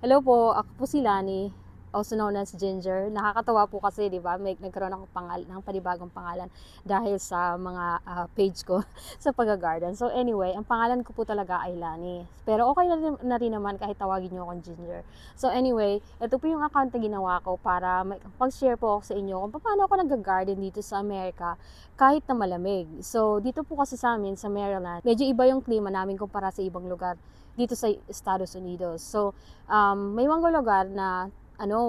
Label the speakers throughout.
Speaker 1: Hello po, ako po si Lani, also known as Ginger. Nakakatawa po kasi, 'di ba? May nagkaroon ako ng panibagong pangalan dahil sa mga page ko sa pag-garden. So anyway, ang pangalan ko po talaga ay Lani. Pero okay na rin naman kahit tawagin niyo akong Ginger. So anyway, ito po yung account na ginawa ko para pag-share po ako sa inyo kung paano ako nag-garden dito sa Amerika kahit na malamig. So dito po kasi sa amin sa Maryland, medyo iba yung klima namin kumpara sa ibang lugar dito sa Estados Unidos. So may mga lugar na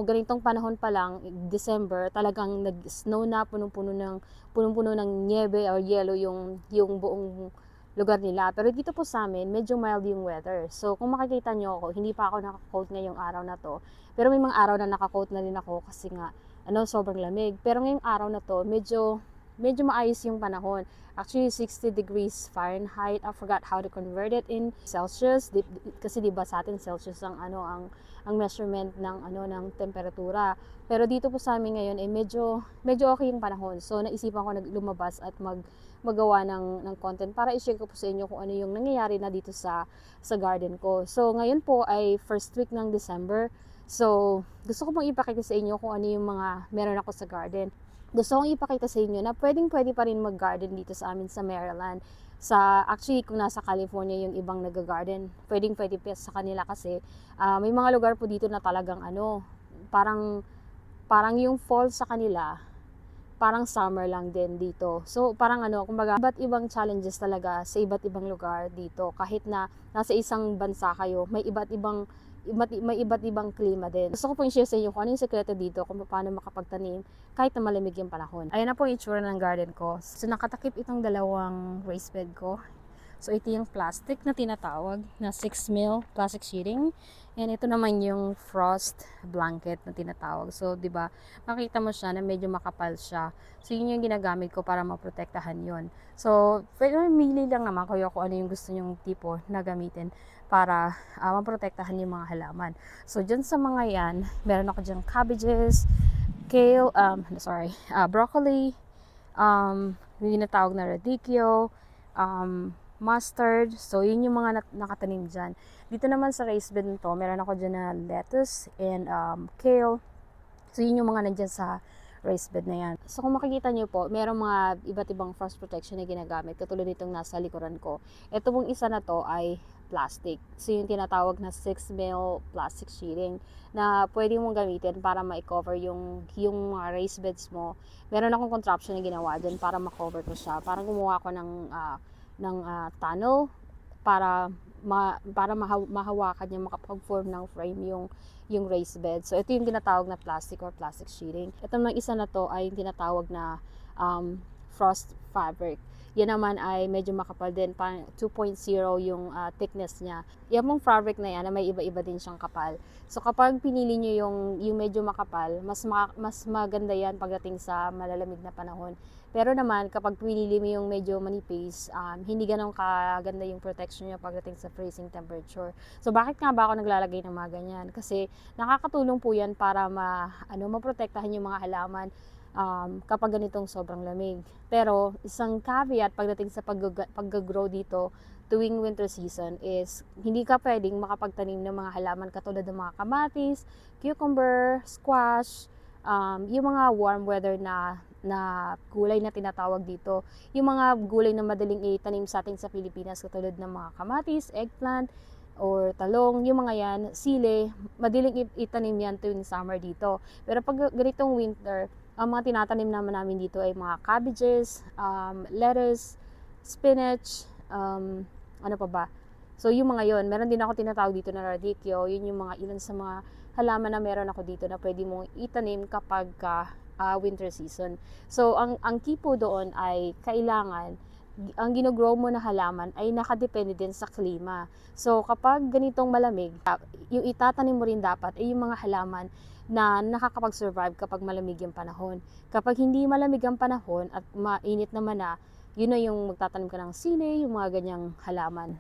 Speaker 1: ganitong panahon pa lang, December, talagang nag-snow na, punong-puno ng niebe or yellow yung buong lugar nila. Pero dito po sa amin, medyo mild yung weather. So, kung makikita nyo ako, hindi pa ako naka-coat ngayong araw na to. Pero may mga araw na naka-coat na rin ako kasi nga, sobrang lamig. Pero ngayong araw na to, medyo maayos yung panahon. Actually, 60 degrees Fahrenheit. I forgot how to convert it in Celsius. Kasi 'di ba sa atin Celsius ang measurement ng temperatura. Pero dito po sa amin ngayon medyo okay yung panahon. So naisipan ko lumabas at magawa ng content para i-share ko po sa inyo kung ano yung nangyayari na dito sa garden ko. So ngayon po ay first week ng December. So gusto ko pong ipakita sa inyo kung ano yung mga meron ako sa garden. Gusto kong ipakita sa inyo na pwedeng-pwede pa rin mag-garden dito sa amin sa Maryland. Actually, kung nasa California yung ibang nag-garden, pwedeng-pwede pa sa kanila kasi may mga lugar po dito na talagang parang, parang yung fall sa kanila, parang summer lang din dito. So, parang kumbaga, iba't ibang challenges talaga sa iba't ibang lugar dito. Kahit na nasa isang bansa kayo, may iba't ibang klima din. Gusto ko po i-share sa inyo kung ano yung sekreto dito, kung paano makapagtanim kahit na malamig yung panahon. Ayan na po yung itsura ng garden ko. So, nakatakip itong dalawang raised bed ko. So, ito yung plastic na tinatawag na 6 mil plastic sheeting. And ito naman yung frost blanket na tinatawag. So, di ba, makita mo siya na medyo makapal siya. So, yun yung ginagamit ko para maprotektahan yun. So, pwede mili lang naman kayo kung ano yung gusto nyong tipo na gamitin para maprotektahan yung mga halaman. So, dyan sa mga yan, meron ako dyan cabbages, kale, broccoli, yung tinatawag na radicchio, mustard. So, yun yung mga nakatanim dyan. Dito naman sa raised bed nito, meron ako dyan na lettuce and kale. So, yun yung mga nandyan sa raised bed na yan. So, kung makikita nyo po, merong mga iba't ibang frost protection na ginagamit. Katulad nitong nasa likuran ko. Ito pong isa na to ay plastic. So, yung tinatawag na 6 mil plastic sheeting na pwede mong gamitin para ma-cover yung mga raised beds mo. Meron akong contraption na ginawa dyan para ma-cover ko siya. Parang gumawa ko ng tunnel para mahawakan niya, makapag-form ng frame yung raised bed. So, ito yung tinatawag na plastic or plastic sheeting. Ito naman isa na to ay yung tinatawag na frost fabric. Yan naman ay medyo makapal din, parang 2.0 yung thickness niya. Yan mong fabric na yan, na may iba-iba din siyang kapal. So, kapag pinili nyo yung medyo makapal, mas maganda yan pagdating sa malalamig na panahon. Pero naman, kapag pinili mo yung medyo manipis, hindi ganun kaganda yung protection niya pagdating sa freezing temperature. So, bakit nga ba ako naglalagay ng mga ganyan? Kasi, nakakatulong po yan para maprotektahan yung mga halaman kapag ganitong sobrang lamig. Pero, isang caveat pagdating sa pag-grow dito tuwing winter season is hindi ka pwedeng makapagtanim ng mga halaman katulad ng mga kamatis, cucumber, squash, yung mga warm weather na gulay na tinatawag dito. Yung mga gulay na madaling itanim sa atin sa Pilipinas katulad ng mga kamatis, eggplant, or talong, yung mga yan, sili, madaling itanim yan tuwing summer dito. Pero pag ganitong winter, ang mga tinatanim naman namin dito ay mga cabbages, lettuce, spinach, ano pa ba? So, yung mga yon, meron din ako tinatawag dito na radicchio. Yun yung mga ilan sa mga halaman na meron ako dito na pwede mong itanim kapag winter season. So, ang key po doon ay kailangan ang ginogrow mo na halaman ay nakadepende din sa klima. So, kapag ganitong malamig, yung itatanim mo rin dapat ay yung mga halaman na nakakapag-survive kapag malamig yung panahon. Kapag hindi malamig ang panahon at mainit naman na, yun na yung magtatanim ka ng sili, yung mga ganyang halaman.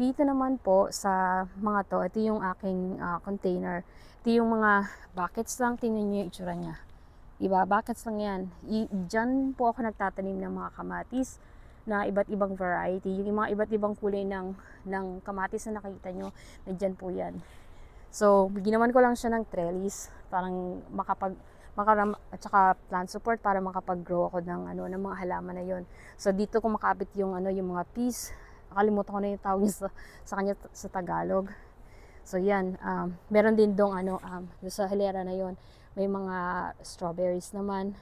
Speaker 1: Dito naman po sa mga to, ito yung aking container. Ito yung mga buckets lang, tingnan nyo yung itsura niya. Diba? Buckets lang yan. Diyan po ako nagtatanim ng mga kamatis na iba't ibang variety. Yung mga iba't ibang kulay ng kamatis na nakikita nyo, nandyan po yan. So, ginawan ko lang siya ng trellis, parang at saka plant support para makapag-grow ako ng ng mga halaman na yon. So dito ko makapit yung yung mga peas. Nakalimutan ko na yung tawag niya sa kanya sa Tagalog. So yan, meron din dong doon sa hilera na yon, may mga strawberries naman.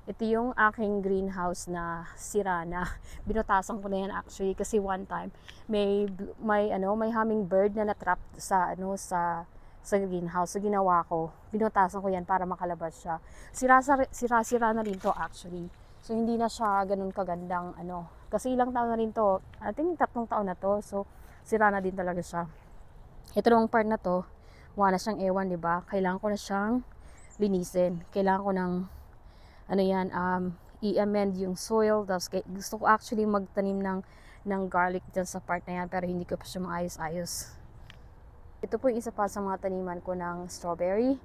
Speaker 1: Ito yung aking greenhouse na sira na. Binutasan ko na yan actually kasi one time may hummingbird na na-trap sa greenhouse. So ginawa ko, binutasan ko yan para makalabas siya. Sira na rin to actually. So hindi na siya ganun kagandang kasi ilang taon na rin to. I think 3 taon na to. So sira na din talaga siya. Ito yung part na to, wala na siyang ewan, 'di ba? Kailangan ko na siyang linisin. Kailangan ko ng i-amend yung soil. Tapos gusto ko actually magtanim ng garlic dyan sa part na yan, pero hindi ko pa siya maayos-ayos. Ito po yung isa pa sa mga taniman ko ng strawberry.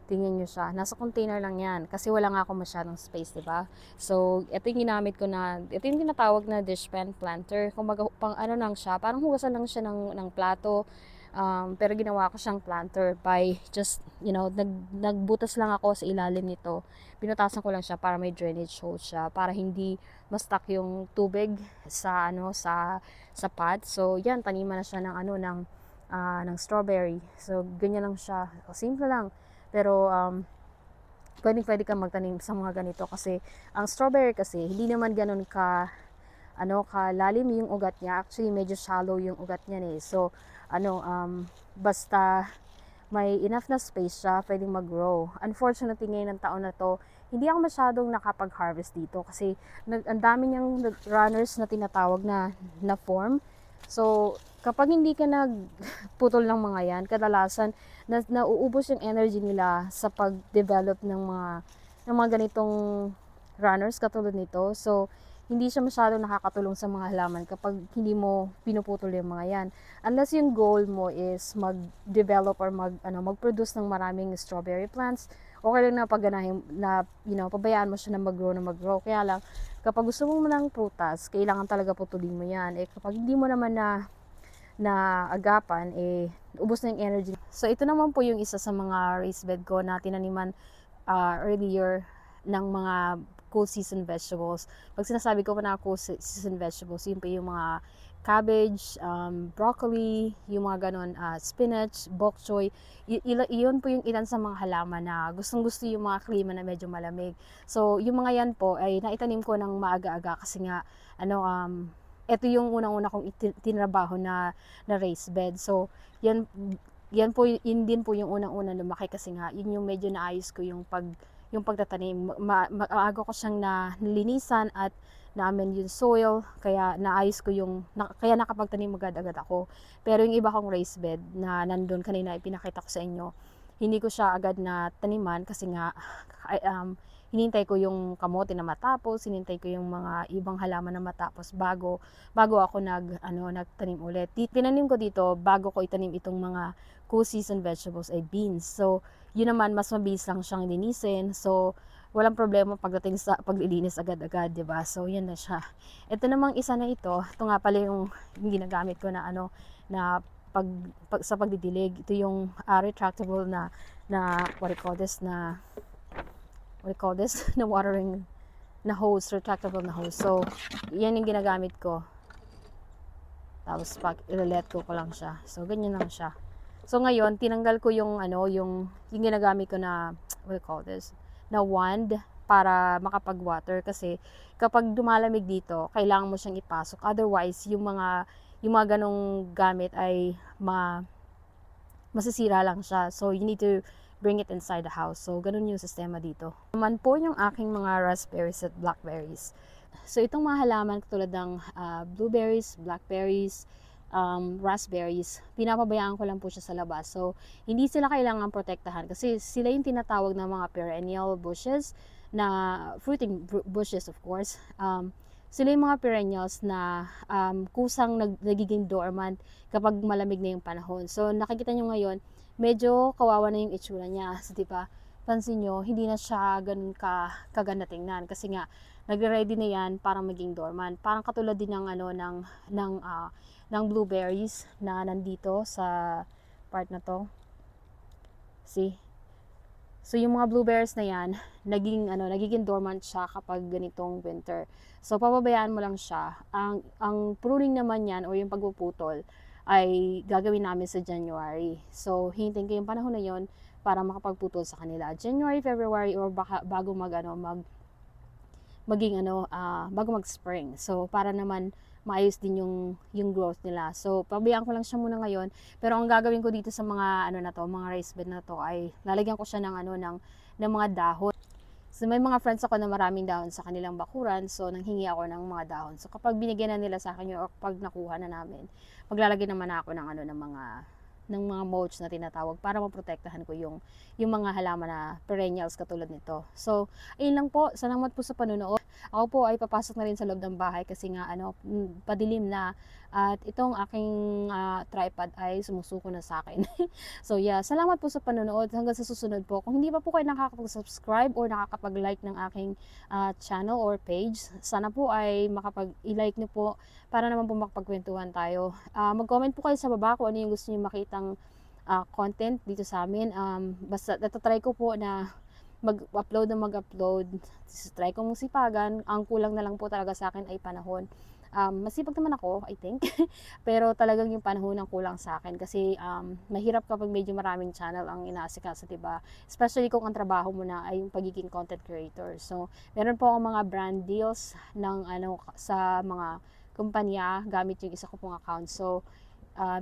Speaker 1: Tingnan nyo siya. Nasa container lang yan. Kasi wala nga ako masyadong space, diba? So, ito yung ginamit ko ito yung tinatawag na dish pen planter. Kung pang lang siya, parang hugasan lang siya ng plato. Pero ginawa ko siyang planter by just, nagbutas lang ako sa ilalim nito. Pinutasan ko lang siya para may drainage hole siya, para hindi ma-stuck yung tubig sa pot. So, yan, taniman na siya ng strawberry. So, ganyan lang siya. Simple lang. Pero, pwede kang magtanim sa mga ganito kasi ang strawberry kasi hindi naman ganun kalalim yung ugat niya. Actually, medyo shallow yung ugat niya eh. So, basta may enough na space siya, pwedeng mag-grow. Unfortunately, ngayon ng taon na to, hindi ako masyadong nakapag-harvest dito kasi ang dami niyang runners na tinatawag na form. So, kapag hindi ka nagputol ng mga yan, kadalasan nauubos yung energy nila sa pag-develop ng mga ganitong runners katulad nito. So, hindi siya masyadong nakakatulong sa mga halaman kapag hindi mo pinuputol yung mga yan. Unless yung goal mo is mag-develop or mag-produce ng maraming strawberry plants, okay lang na pagganahin na, pabayaan mo siya na mag-grow. Kaya lang, kapag gusto mo ng prutas, kailangan talaga putulin mo yan. Kapag hindi mo naman na agapan, ubos na yung energy. So, ito naman po yung isa sa mga raised bed ko na tinaniman earlier ng mga cool season vegetables. Pag sinasabi ko pa na cool season vegetables, yun pa yung mga cabbage, broccoli, yung mga ganon, spinach, bok choy. Iyon po yung ilan sa mga halaman na gustong-gusto yung mga klima na medyo malamig. So, yung mga yan po ay naitanim ko ng maaga-aga kasi nga, ito yung unang-una kong tinrabaho na raised bed. So, yan din po yung unang-una lumaki kasi nga, yun yung medyo naayos ko yung pagtatanim. Maaga ko siyang nalinisan at na-amend yung soil, kaya naayos ko kaya nakapagtanim agad-agad ako. Pero yung iba kong raised bed na nandun kanina ipinakita ko sa inyo, hindi ko siya agad na taniman kasi nga hinintay ko yung kamote na matapos, hinintay ko yung mga ibang halaman na matapos bago ako nagtanim ulit. Tinanim ko dito bago ko itanim itong mga cool season vegetables ay beans. So, yun naman mas mabilis lang siyang linisin. So, walang problema pagdating sa paglilinis agad-agad, 'di ba? So, yan na siya. Ito namang isa na ito nga pala yung ginagamit ko na na sa pagdidilig. Ito yung retractable na what do you call this na watering na hose, retractable na hose. So, yan yung ginagamit ko. Tapos pag i-let ko lang siya. So, ganyan lang siya. So, ngayon, tinanggal ko yung ginagamit ko na, what do you call this, na wand para makapag-water. Kasi, kapag dumalamig dito, kailangan mo siyang ipasok. Otherwise, yung mga ganong gamit ay masisira lang siya. So, you need to bring it inside the house. So, ganun yung sistema dito. Naman po yung aking mga raspberries at blackberries. So, itong mga halaman tulad ng blueberries, blackberries, raspberries, pinapabayaan ko lang po siya sa labas. So, hindi sila kailangan protektahan kasi sila yung tinatawag na mga perennial bushes na fruiting bushes of course. Sila yung mga perennials na kusang nagiging dormant kapag malamig na yung panahon. So, nakikita nyo ngayon, medyo kawawa na yung itsura niya. So, diba, pansin nyo, hindi na siya ganun kaganda tingnan kasi nga, nagre-ready na yan para maging dormant. Parang katulad din ng blueberries na nandito sa part na to. See? So, yung mga blueberries na yan, nagiging dormant siya kapag ganitong winter. So, pababayaan mo lang siya. Ang pruning naman yan, o yung pagpuputol, ay gagawin namin sa January. So, hintayin ko yung panahon na yon para makapagputol sa kanila. January, February, or baka bago bago mag-spring. So, para naman maayos din yung growth nila. So, pabayaan ko lang siya muna ngayon. Pero ang gagawin ko dito sa mga mga raised bed na to ay lalagyan ko siya ng mga dahon. So, may mga friends ako na maraming dahon sa kanilang bakuran. So, nanghingi ako ng mga dahon. So, kapag binigyan na nila sa akin yun, o kapag nakuha na namin, maglalagay naman ako ng mga mulch na tinatawag para maprotektahan ko yung mga halaman na perennials katulad nito. So, ayun lang po. Salamat po sa panonood. Ako po ay papasok na rin sa loob ng bahay kasi nga padilim na at itong aking tripod ay sumusuko na sa akin. So yeah, salamat po sa panonood. Hanggang sa susunod po. Kung hindi pa po kayo nakakapag-subscribe or nakakapag-like ng aking channel or page, sana po ay makapag-i-like niyo po para naman po makapagkwentuhan tayo. Mag-comment po kayo sa baba kung ano yung gusto niyo makitang content dito sa amin. Basta natatry ko po na mag-upload. Try ko mong sipagan. Ang kulang na lang po talaga sa akin ay panahon. Masipag naman ako, I think. Pero talagang yung panahon ang kulang sa akin kasi mahirap kapag medyo maraming channel ang inaasikaso, diba? Especially kung ang trabaho mo na ay yung pagiging content creator. So, meron po akong mga brand deals ng sa mga kumpanya gamit yung isa ko pong account. So,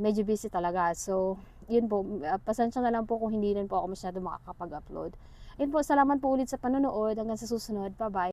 Speaker 1: medyo busy talaga. So, yun po, pasensya na lang po kung hindi rin po ako masyado makakapag-upload. Yun po, salamat po ulit sa panonood. Hanggang sa susunod. Bye-bye.